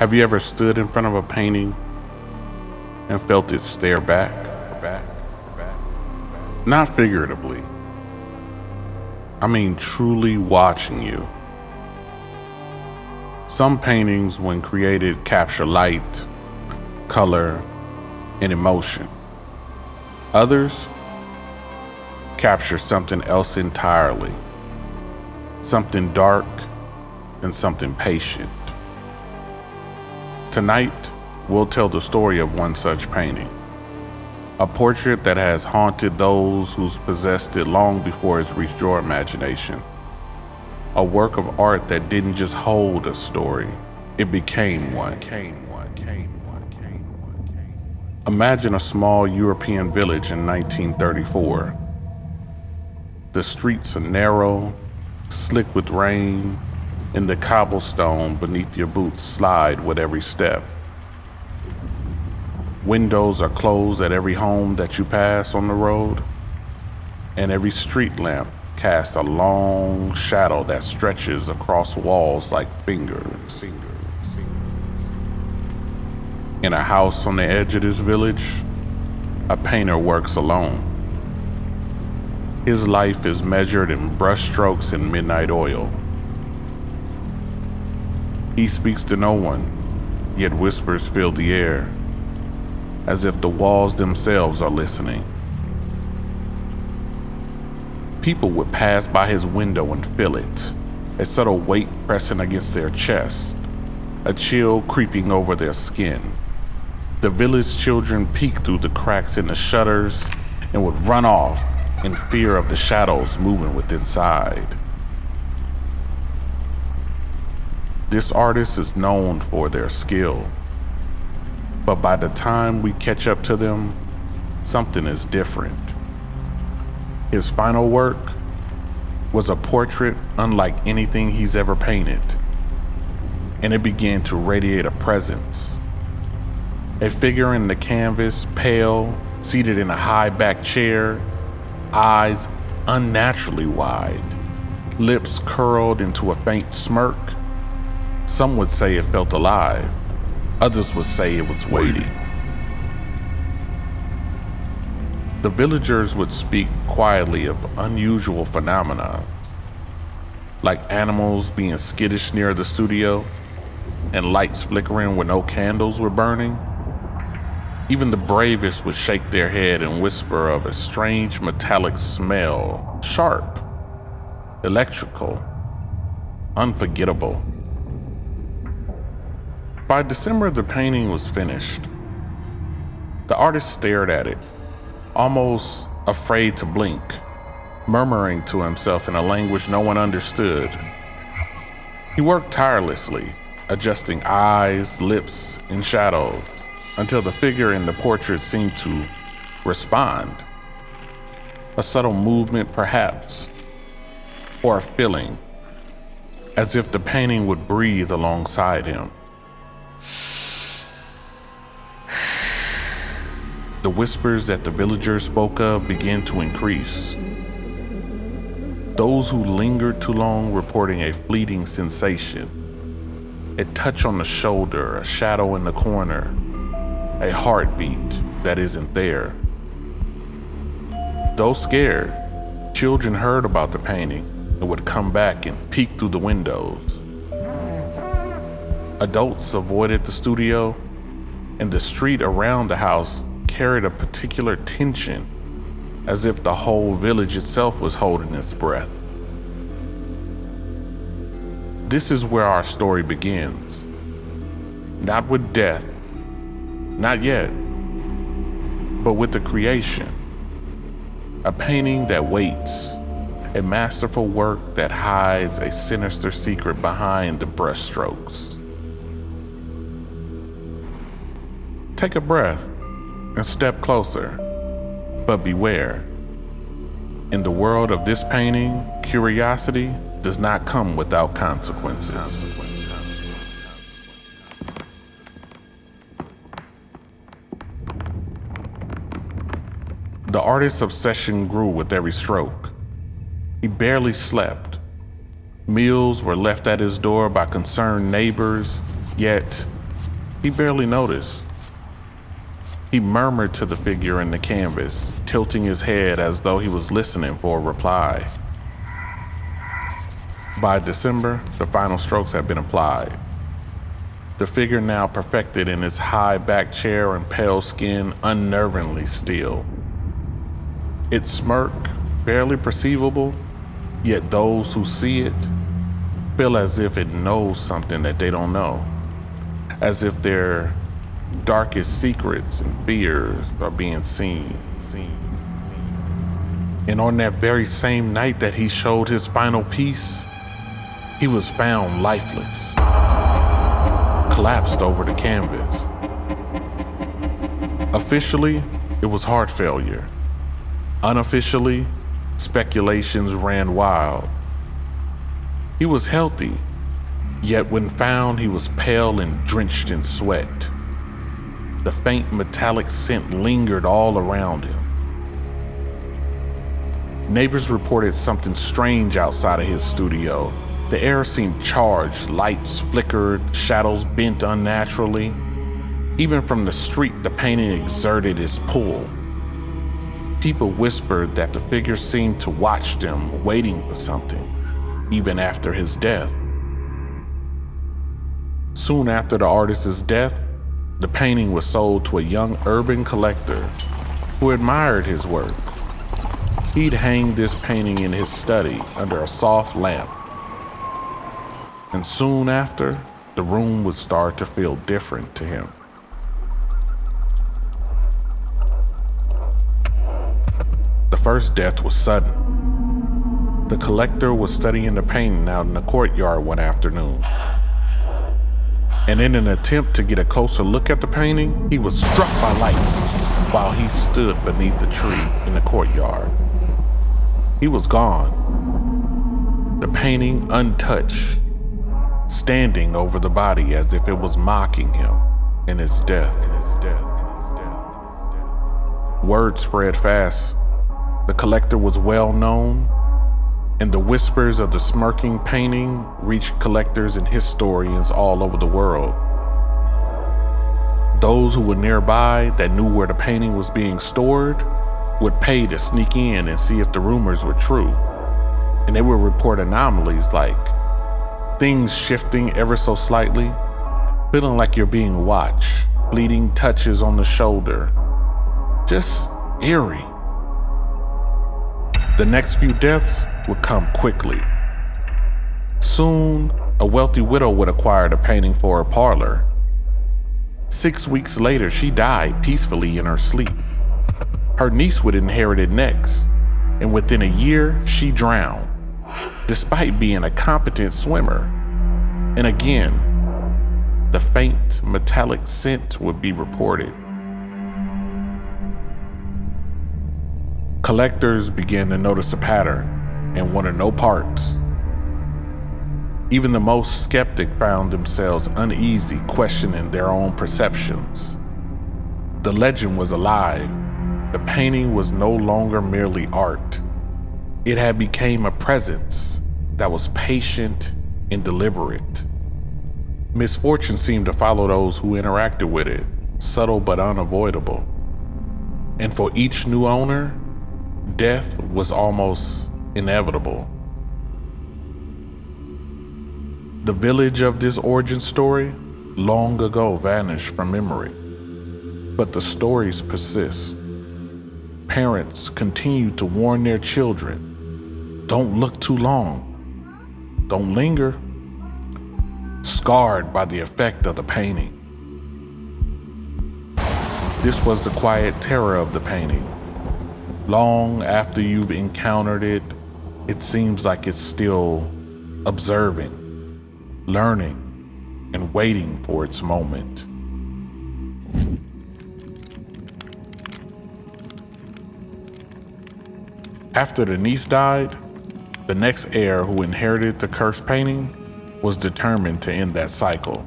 Have you ever stood in front of a painting and felt it stare back? Not figuratively. I mean truly watching you. Some paintings, when created, capture light, color, and emotion. Others capture something else entirely. Something dark and something patient. Tonight, we'll tell the story of one such painting. A portrait that has haunted those who's possessed it long before it's reached your imagination. A work of art that didn't just hold a story, it became one. Imagine a small European village in 1934. The streets are narrow, slick with rain, and the cobblestone beneath your boots slide with every step. Windows are closed at every home that you pass on the road, and every street lamp casts a long shadow that stretches across walls like fingers. In a house on the edge of this village, a painter works alone. His life is measured in brushstrokes and midnight oil. He speaks to no one, yet whispers fill the air, as if the walls themselves are listening. People would pass by his window and feel it, a subtle weight pressing against their chest, a chill creeping over their skin. The village children peeked through the cracks in the shutters and would run off in fear of the shadows moving within inside. This artist is known for their skill, but by the time we catch up to them, something is different. His final work was a portrait unlike anything he's ever painted, and it began to radiate a presence. A figure in the canvas, pale, seated in a high-backed chair, eyes unnaturally wide, lips curled into a faint smirk. Some would say it felt alive. Others would say it was waiting. The villagers would speak quietly of unusual phenomena, like animals being skittish near the studio and lights flickering when no candles were burning. Even the bravest would shake their head and whisper of a strange metallic smell, sharp, electrical, unforgettable. By December, the painting was finished. The artist stared at it, almost afraid to blink, murmuring to himself in a language no one understood. He worked tirelessly, adjusting eyes, lips, and shadows, until the figure in the portrait seemed to respond. A subtle movement, perhaps, or a feeling, as if the painting would breathe alongside him. The whispers that the villagers spoke of began to increase. Those who lingered too long reporting a fleeting sensation, a touch on the shoulder, a shadow in the corner, a heartbeat that isn't there. Though scared, children heard about the painting and would come back and peek through the windows. Adults avoided the studio, and the street around the house carried a particular tension, as if the whole village itself was holding its breath. This is where our story begins. Not with death, not yet, but with the creation. A painting that waits, a masterful work that hides a sinister secret behind the brushstrokes. Take a breath and step closer, but beware. In the world of this painting, curiosity does not come without consequences. The artist's obsession grew with every stroke. He barely slept. Meals were left at his door by concerned neighbors, yet He barely noticed. He murmured to the figure in the canvas, tilting his head as though he was listening for a reply. By December, the final strokes had been applied. The figure, now perfected in its high back chair and pale skin, unnervingly still. Its smirk, barely perceivable, yet those who see it feel as if it knows something that they don't know, as if their darkest secrets and fears are being seen. And on that very same night that he showed his final piece, he was found lifeless, collapsed over the canvas. Officially, it was heart failure. Unofficially, speculations ran wild. He was healthy, yet when found, he was pale and drenched in sweat. The faint metallic scent lingered all around him. Neighbors reported something strange outside of his studio. The air seemed charged, lights flickered, shadows bent unnaturally. Even from the street, the painting exerted its pull. People whispered that the figure seemed to watch them, waiting for something, even after his death. Soon after the artist's death, the painting was sold to a young urban collector who admired his work. He'd hang this painting in his study under a soft lamp. And soon after, the room would start to feel different to him. The first death was sudden. The collector was studying the painting out in the courtyard one afternoon. And in an attempt to get a closer look at the painting, he was struck by lightning while he stood beneath the tree in the courtyard. He was gone, the painting untouched, standing over the body as if it was mocking him in his death. Word spread fast. The collector was well known, and the whispers of the smirking painting reached collectors and historians all over the world. Those who were nearby that knew where the painting was being stored would pay to sneak in and see if the rumors were true. And they would report anomalies like things shifting ever so slightly, feeling like you're being watched, fleeting touches on the shoulder. Just eerie. The next few deaths would come quickly. Soon, a wealthy widow would acquire the painting for her parlor. 6 weeks later, she died peacefully in her sleep. Her niece would inherit it next, and within a year, she drowned, despite being a competent swimmer. And again, the faint metallic scent would be reported. Collectors began to notice a pattern and wanted no parts. Even the most skeptic found themselves uneasy, questioning their own perceptions. The legend was alive. The painting was no longer merely art. It had become a presence that was patient and deliberate. Misfortune seemed to follow those who interacted with it, subtle but unavoidable. And for each new owner, death was almost inevitable. The village of this origin story long ago vanished from memory, but the stories persist. Parents continue to warn their children, don't look too long, don't linger, scarred by the effect of the painting. This was the quiet terror of the painting. Long after you've encountered it, it seems like it's still observing, learning, and waiting for its moment. After the niece died, the next heir who inherited the cursed painting was determined to end that cycle.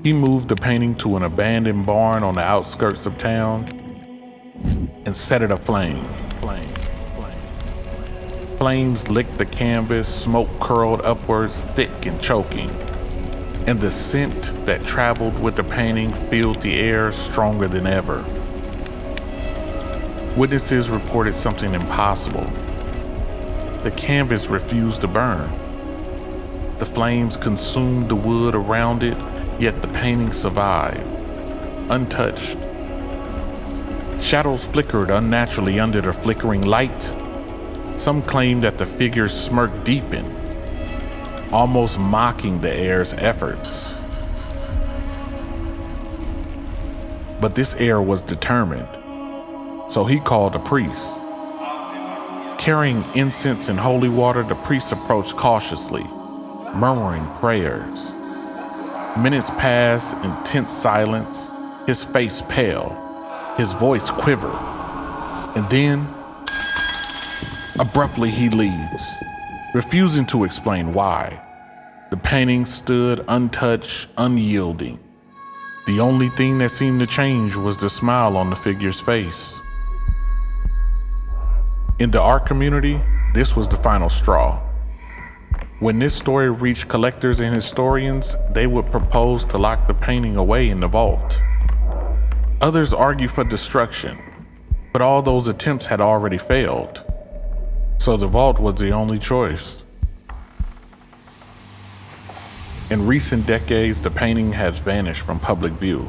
He moved the painting to an abandoned barn on the outskirts of town and set it aflame. Flames licked the canvas, smoke curled upwards, thick and choking. and the scent that traveled with the painting filled the air stronger than ever. Witnesses reported something impossible. The canvas refused to burn. The flames consumed the wood around it, yet the painting survived, untouched. Shadows flickered unnaturally under the flickering light. Some claimed that the figure's smirk deepened, almost mocking the heir's efforts. But this heir was determined, so he called a priest. Carrying incense and holy water, the priest approached cautiously, murmuring prayers. Minutes passed in tense silence, his face pale, his voice quivered, and then, abruptly he leaves, refusing to explain why. The painting stood untouched, unyielding. The only thing that seemed to change was the smile on the figure's face. In the art community, this was the final straw. When this story reached collectors and historians, they would propose to lock the painting away in the vault. Others argued for destruction, but all those attempts had already failed, so the vault was the only choice. In recent decades, the painting has vanished from public view.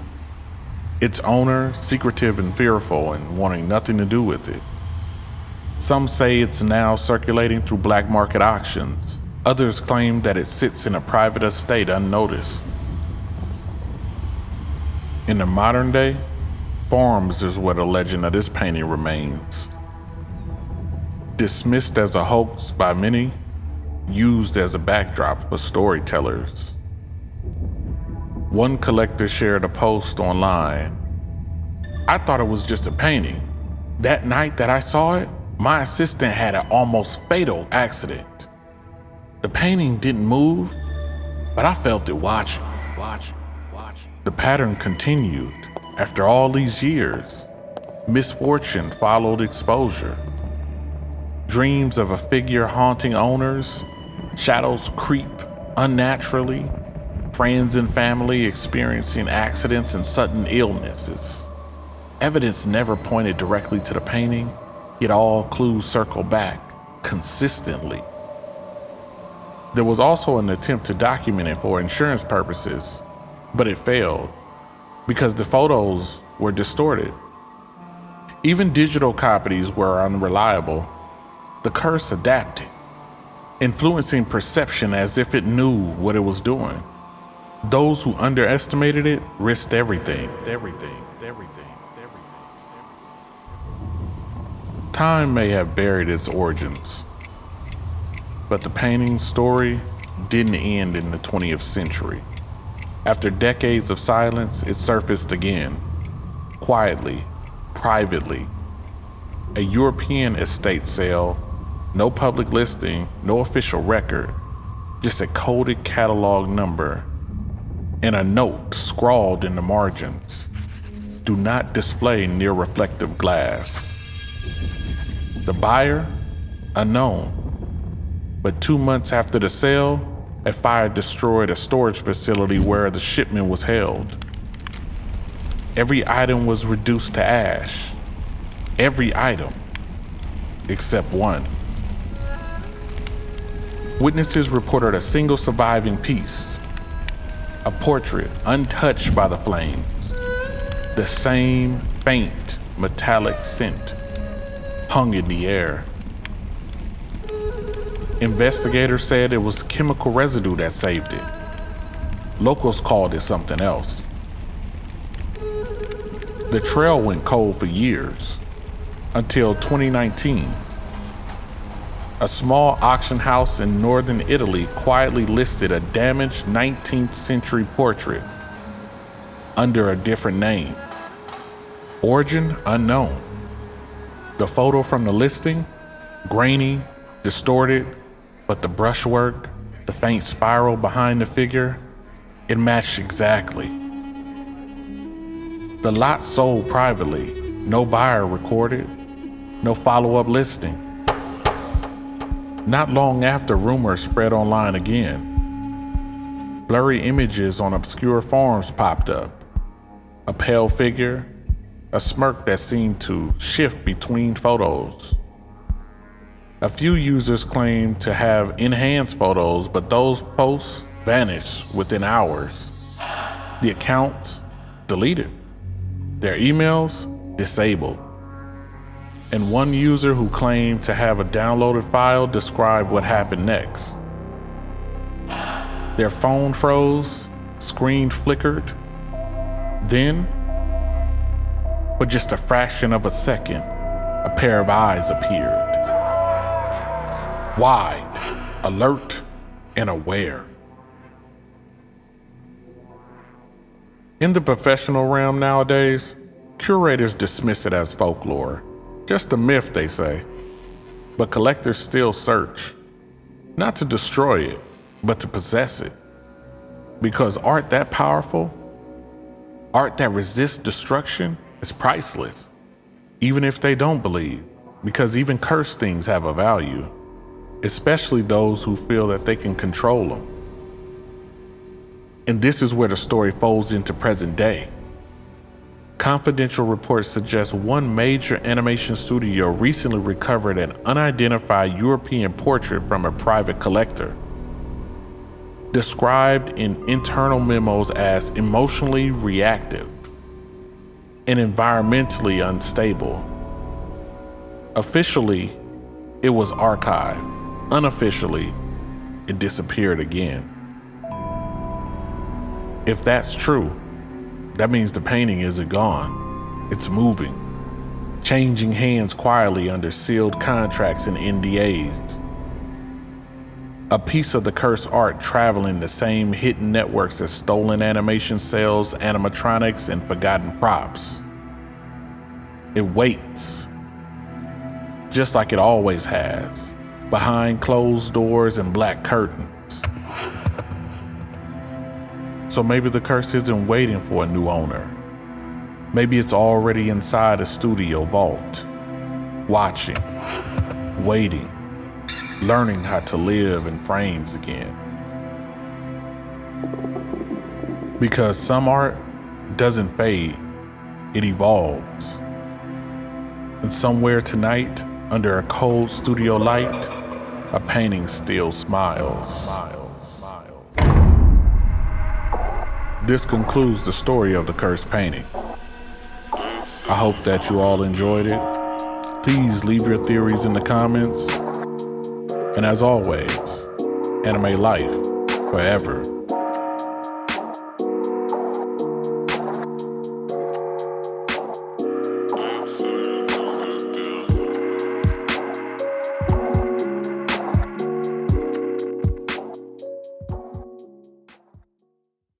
Its owner, secretive and fearful and wanting nothing to do with it. Some say it's now circulating through black market auctions. Others claim that it sits in a private estate unnoticed. In the modern day, farms is where the legend of this painting remains. Dismissed as a hoax by many, used as a backdrop for storytellers. One collector shared a post online. "I thought it was just a painting. That night that I saw it, my assistant had an almost fatal accident. The painting didn't move, but I felt it watching. The pattern continued. After all these years, misfortune followed exposure. Dreams of a figure haunting owners, shadows creep unnaturally, friends and family experiencing accidents and sudden illnesses. Evidence never pointed directly to the painting, yet all clues circle back consistently. There was also an attempt to document it for insurance purposes, but it failed because the photos were distorted. Even digital copies were unreliable. The curse adapted, influencing perception as if it knew what it was doing. Those who underestimated it risked everything. Time may have buried its origins, but the painting's story didn't end in the 20th century. After decades of silence, it surfaced again, quietly, privately. A European estate sale, no public listing, no official record, just a coded catalog number and a note scrawled in the margins. Do not display near reflective glass. The buyer, unknown. But 2 months after the sale, a fire destroyed a storage facility where the shipment was held. Every item was reduced to ash. Every item, except one. Witnesses reported a single surviving piece, a portrait untouched by the flames. The same faint metallic scent hung in the air. Investigators said it was chemical residue that saved it. Locals called it something else. The trail went cold for years, until 2019. A small auction house in northern Italy quietly listed a damaged 19th century portrait under a different name. Origin unknown. The photo from the listing, grainy, distorted, but the brushwork, the faint spiral behind the figure, it matched exactly. The lot sold privately, no buyer recorded, no follow-up listing. Not long after, rumors spread online again. Blurry images on obscure forms popped up. A pale figure, a smirk that seemed to shift between photos. A few users claimed to have enhanced photos, but those posts vanished within hours. The accounts deleted. Their emails disabled. And one user who claimed to have a downloaded file described what happened next. Their phone froze, screen flickered. Then, for just a fraction of a second, a pair of eyes appeared. Wide, alert, and aware. In the professional realm nowadays, curators dismiss it as folklore. Just a myth, they say. But collectors still search. Not to destroy it, but to possess it. Because art that powerful, art that resists destruction, is priceless. Even if they don't believe, because even cursed things have a value. Especially those who feel that they can control them. And this is where the story folds into present day. Confidential reports suggest one major animation studio recently recovered an unidentified European portrait from a private collector. Described in internal memos as emotionally reactive and environmentally unstable. Officially, it was archived. Unofficially, it disappeared again. If that's true, that means the painting isn't gone. It's moving, changing hands quietly under sealed contracts and NDAs. A piece of the cursed art traveling the same hidden networks as stolen animation cells, animatronics, and forgotten props. It waits, just like it always has. Behind closed doors and black curtains. So maybe the curse isn't waiting for a new owner. Maybe it's already inside a studio vault, watching, waiting, learning how to live in frames again. Because some art doesn't fade, it evolves. And somewhere tonight, under a cold studio light, a painting still smiles. This concludes the story of the cursed painting. I hope that you all enjoyed it. Please leave your theories in the comments. And as always, anime life forever.